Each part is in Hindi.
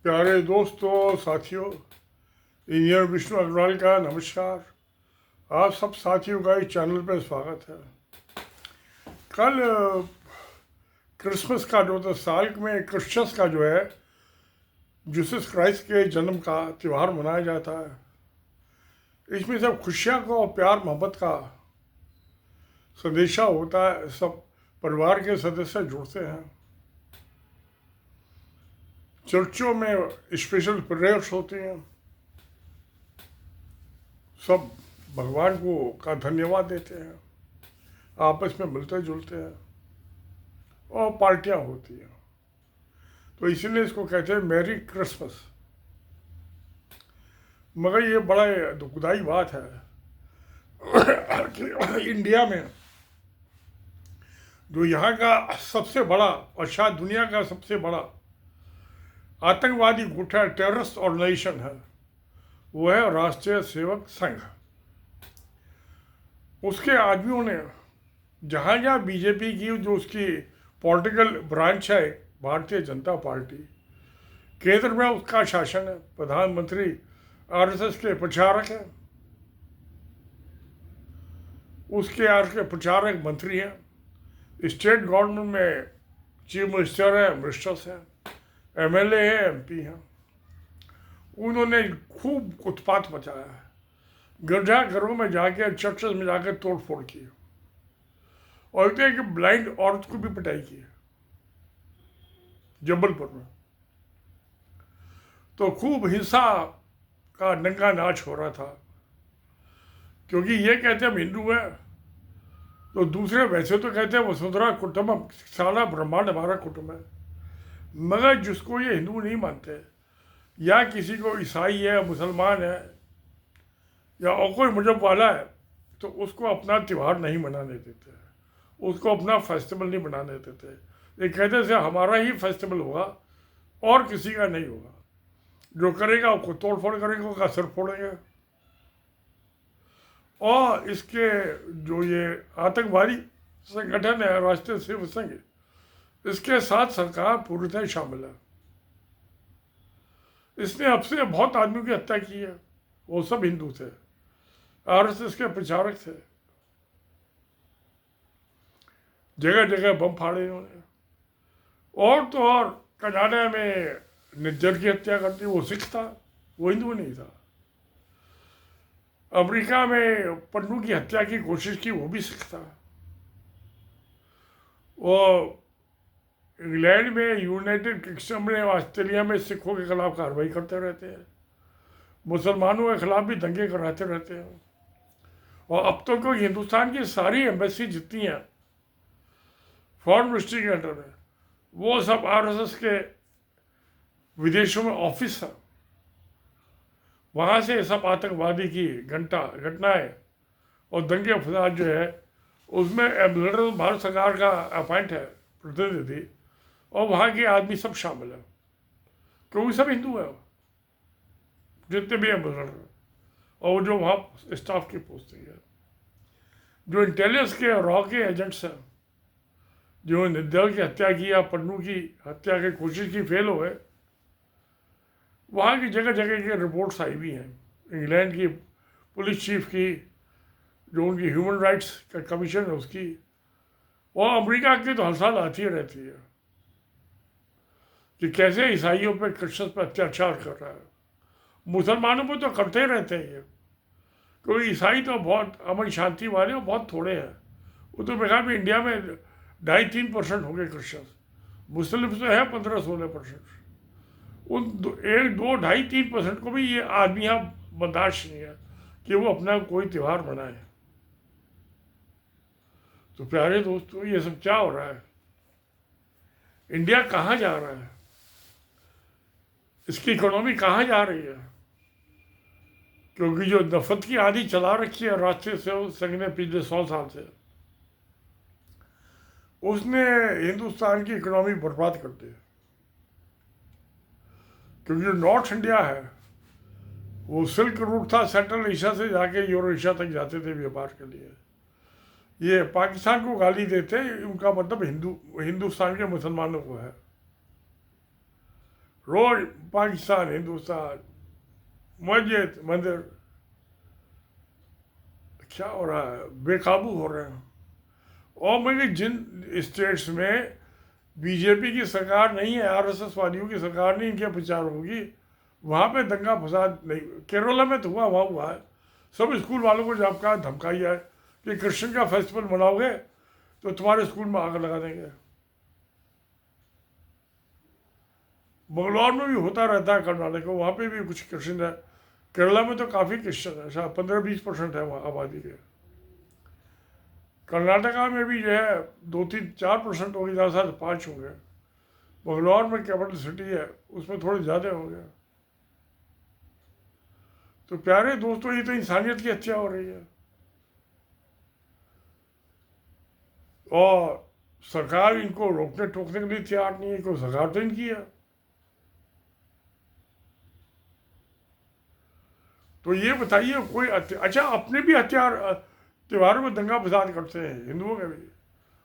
प्यारे दोस्तों साथियों, इंजीनियर विष्णु अग्रवाल का नमस्कार। आप सब साथियों का इस चैनल पर स्वागत है। कल क्रिसमस का जो था, साल में क्रिश्चियंस का जो है जीसस क्राइस्ट के जन्म का त्यौहार मनाया जाता है। इसमें सब खुशियाँ का और प्यार मोहब्बत का संदेशा होता है। सब परिवार के सदस्य जुड़ते हैं। चर्चों में स्पेशल प्रेयर्स होती हैं। सब भगवान को का धन्यवाद देते हैं, आपस में मिलते जुलते हैं और पार्टियां होती हैं। तो इसीलिए इसको कहते हैं मैरी क्रिसमस। मगर ये बड़ा दुखदाई बात है कि इंडिया में जो यहाँ का सबसे बड़ा और शायद दुनिया का सबसे बड़ा आतंकवादी गुट है, टेररिस्ट ऑर्गेनाइजेशन है, वो है राष्ट्रीय सेवक संघ। उसके आदमियों ने जहाँ जहाँ बीजेपी की जो उसकी पॉलिटिकल ब्रांच है, भारतीय जनता पार्टी, केंद्र में उसका शासन है, प्रधानमंत्री आरएसएस के प्रचारक हैं, उसके आर के प्रचारक मंत्री हैं, स्टेट गवर्नमेंट में चीफ मिनिस्टर है, मिनिस्टर्स हैं, एमएलए हैं, एमपी हैं। उन्होंने खूब उत्पात मचाया है। गिरजाघरों में जाके, चर्चेस में जाकर तोड़ फोड़ की और एक ब्लाइंड औरत को भी पिटाई की है जबलपुर में। तो खूब हिंसा का नंगा नाच हो रहा था, क्योंकि ये कहते हैं हम हिंदू हैं, तो दूसरे वैसे तो कहते हैं वसुंधरा कुटुंबम, सारा ब्रह्मांड हमारा कुटुंब है। मगर जिसको ये हिंदू नहीं मानते, या किसी को ईसाई है, मुसलमान है, या और कोई मजहब वाला है, तो उसको अपना त्यौहार नहीं मनाने देते, उसको अपना फेस्टिवल नहीं मनाने देते। ये कहते से हमारा ही फेस्टिवल होगा और किसी का नहीं होगा। जो करेगा उसको तोड़ फोड़ करेगा, उसका सिर फोड़ेंगे। और इसके जो ये आतंकवादी संगठन है राष्ट्रीय सेवक संघ, इसके साथ सरकार पूरी तरह शामिल है। इसने अब से बहुत आदमियों की हत्या की है। वो सब हिंदू थे, आरएसएस के प्रचारक थे। जगह जगह बम फाड़े इन्होंने। और तो और कनाडा में निर्जर की हत्या करती, वो सिख था, वो हिंदू नहीं था। अमेरिका में पन्नू की हत्या की कोशिश की, वो भी सिख था। वो इंग्लैंड में, यूनाइटेड किंगडम में, ऑस्ट्रेलिया में सिखों के खिलाफ कार्रवाई करते रहते हैं। मुसलमानों के खिलाफ भी दंगे कराते रहते हैं। और अब तो कोई हिंदुस्तान की सारी एम्बेसी जितनी हैं फॉरेन मिनिस्ट्री के अंडर में, वो सब आरएसएस के विदेशों में ऑफिस है। वहाँ से सब आतंकवादी की घटनाएं और दंगे फसाद जो है, उसमें एम्बेसडर भारत सरकार का अपॉइंट है, प्रतिनिधि, और वहाँ के आदमी सब शामिल है, क्योंकि सब हिंदू है जितने भी एम्बेसडर, और जो वहाँ स्टाफ की पोस्टिंग है। जो इंटेलिजेंस के रॉ के एजेंट्स हैं, जो निर्दल की हत्या की या पन्नू की हत्या की कोशिश की फेल हो गए, वहाँ की जगह जगह की रिपोर्ट्स आई भी हैं। इंग्लैंड की पुलिस चीफ की, जो उनकी ह्यूमन राइट्स का कमीशन है उसकी, और अमेरिका की तो हर साल आती रहती है कि कैसे ईसाइयों पर, क्रिश्चियंस पर अत्याचार कर रहा है। मुसलमानों पर तो करते रहते हैं ये, क्योंकि ईसाई तो बहुत अमन शांति वाले और बहुत थोड़े हैं। वो तो मेरे में इंडिया में 2.5-3% हो गए क्रिश्चियंस, मुस्लिम तो है 15-16%। उन 1-2-2.5-3% को भी ये आदमी यहाँ बर्दाश्त नहीं है कि वो अपना कोई त्यौहार मनाए। तो प्यारे दोस्तों, ये सब क्या हो रहा है? इंडिया कहाँ जा रहा है? इसकी इकोनॉमी कहाँ जा रही है? क्योंकि जो नफरत की आंधी चला रखी है राष्ट्रीय सेवक संघ ने पिछले 100 साल से, उसने हिंदुस्तान की इकोनॉमी बर्बाद कर दी। क्योंकि जो नॉर्थ इंडिया है, वो सिल्क रूट था, सेंट्रल एशिया से जाके यूरो एशिया तक जाते थे व्यापार के लिए। ये पाकिस्तान को गाली देते, उनका मतलब हिंदुस्तान के मुसलमानों को है। रोज पाकिस्तान, हिंदुस्तान, मस्जिद, मंदिर, क्या हो रहा है, बेकाबू हो रहे हैं। और मुझे जिन स्टेट्स में बीजेपी की सरकार नहीं है, आरएसएस वालियों की सरकार नहीं, इनके प्रचार होगी, वहाँ पे दंगा फसाद नहीं। केरला में तो हुआ, वहाँ हुआ है। सब स्कूल वालों को जब कहा, धमकाई है कि क्रिश्चियन का फेस्टिवल मनाओगे तो तुम्हारे स्कूल में आग लगा देंगे। बंगलौर में भी होता रहता है, कर्नाटक में, वहाँ पे भी कुछ क्रिश्चियन है। केरला में तो काफ़ी क्रिश्चियन है, शायद 15-20% है वहाँ आबादी के। कर्नाटका में भी जो है 2-3-4% होंगे, ज़्यादा से 5 होंगे। बंगलौर में कैपिटल सिटी है, उसमें थोड़े ज़्यादा होंगे। तो प्यारे दोस्तों, ये तो इंसानियत की हत्या हो रही है। और सरकार इनको रोकने टोकने के लिए तैयार नहीं है, कोई सरकार तो इनकी है। तो ये बताइए, कोई अच्छा, अपने भी हथियार त्योहारों में दंगा फसाद करते हैं, हिंदुओं के भी,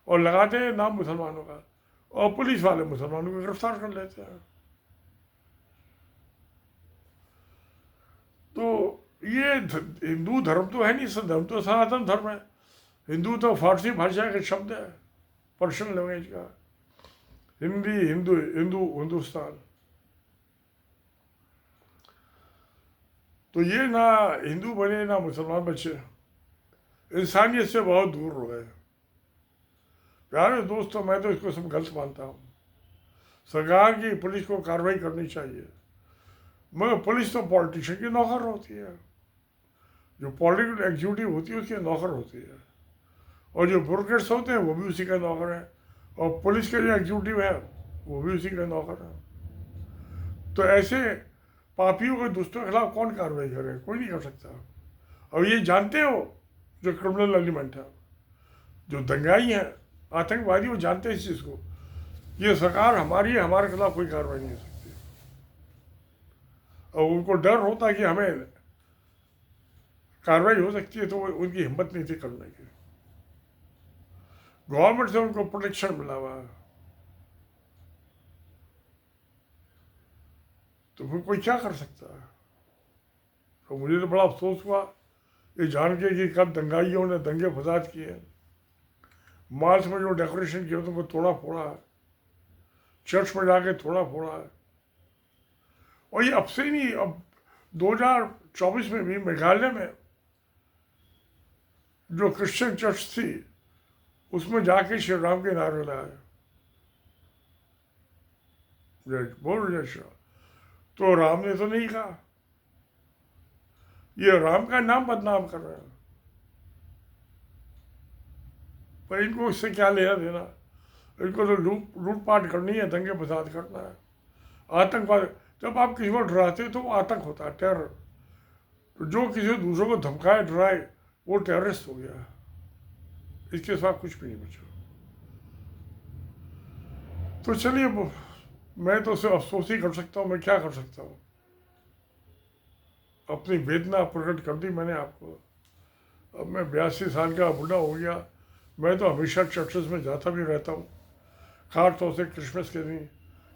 और लगाते हैं नाम मुसलमानों का, और पुलिस वाले मुसलमानों को गिरफ्तार कर लेते हैं। तो ये हिंदू धर्म तो है नहीं, धर्म तो सनातन धर्म है। हिंदू तो फारसी भाषा के शब्द है, पर्शियन लैंग्वेज का। हिंदी, हिंदू, हिंदू, हिंदुस्तान। तो ये ना हिंदू बने ना मुसलमान बचे, इंसानियत से बहुत दूर हो गए। प्यारे दोस्तों, मैं तो इसको सब गलत मानता हूँ। सरकार की, पुलिस को कार्रवाई करनी चाहिए, मगर पुलिस तो पॉलिटिशियन की नौकर होती है, जो पॉलिटिकल एग्जीक्यूटिव होती है उसकी नौकर होती है, और जो ब्यूरोक्रेट्स होते हैं वो भी उसी का नौकर है, और पुलिस के जो एग्जीक्यूटिव है वो भी उसी का नौकर है। तो ऐसे पापियों के दुष्टों के खिलाफ कौन कार्रवाई करे? कोई नहीं कर सकता। और ये जानते हो, जो क्रिमिनल एलिमेंट है, जो दंगाई हैं, आतंकवादी, वो जानते हैं इस चीज़ को, ये सरकार हमारी है, हमारे खिलाफ कोई कार्रवाई नहीं हो सकती। और उनको डर होता कि हमें कार्रवाई हो सकती है, तो उनकी हिम्मत नहीं थी करने की। गवर्नमेंट से उनको प्रोटेक्शन मिला हुआ है, तो फिर कोई क्या कर सकता है? तो मुझे तो बड़ा अफसोस हुआ ये जान के कि कब दंगाइयों ने दंगे फसाद किए, मार्च में जो डेकोरेशन किया उनको तोड़ा फोड़ा है, चर्च में जाके तोड़ा फोड़ा है। और ये अब से ही नहीं, अब 2024 में भी मेघालय में जो क्रिश्चियन चर्च थी उसमें जाके श्री राम के नारे लाए, बोल जय श्री राम। तो राम ने तो नहीं कहा, ये राम का नाम बदनाम कर रहे हैं। पर इनको इससे क्या लेना देना? इनको तो लूटपाट करनी है, दंगे फसाद करना है, आतंकवाद। जब आप किसी को डराते हो तो वो आतंक होता है, टेरर। तो जो किसी दूसरों को धमकाए, डराए, वो टेररिस्ट हो गया। इसके साथ कुछ भी नहीं बचा। तो चलिए, मैं तो उसे अफसोस ही कर सकता हूँ, मैं क्या कर सकता हूँ। अपनी वेदना प्रकट कर दी मैंने आपको। अब मैं 82 साल का बूढ़ा हो गया, मैं तो हमेशा चर्चेस में जाता भी रहता हूँ, खास तौर से क्रिसमस के दिन।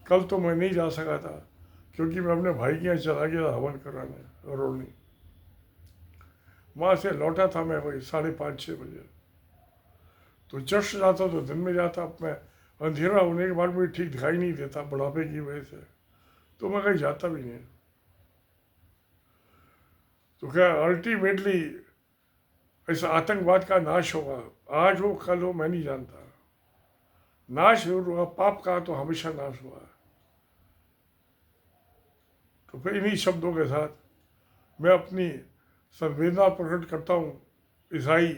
कल तो मैं नहीं जा सका था क्योंकि मैं अपने भाई के यहाँ चला गया हवन कराने रोनी। वहाँ से लौटा था मैं वही 5:30-6 बजे। तो चर्च जाता तो दिन में जाता, अब मैं अंधेरा होने के बाद मुझे ठीक दिखाई नहीं देता बुढ़ापे की वजह से, तो मैं कहीं जाता भी नहीं। तो क्या अल्टीमेटली इस आतंकवाद का नाश होगा, आज हो कल हो मैं नहीं जानता, नाश होगा। पाप का तो हमेशा नाश हुआ है। तो फिर इन्हीं शब्दों के साथ मैं अपनी संवेदना प्रकट करता हूँ ईसाई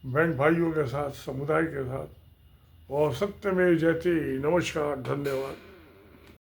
बहन भाइयों के साथ, समुदाय के साथ। और सत्य में जयते। नमस्कार, धन्यवाद।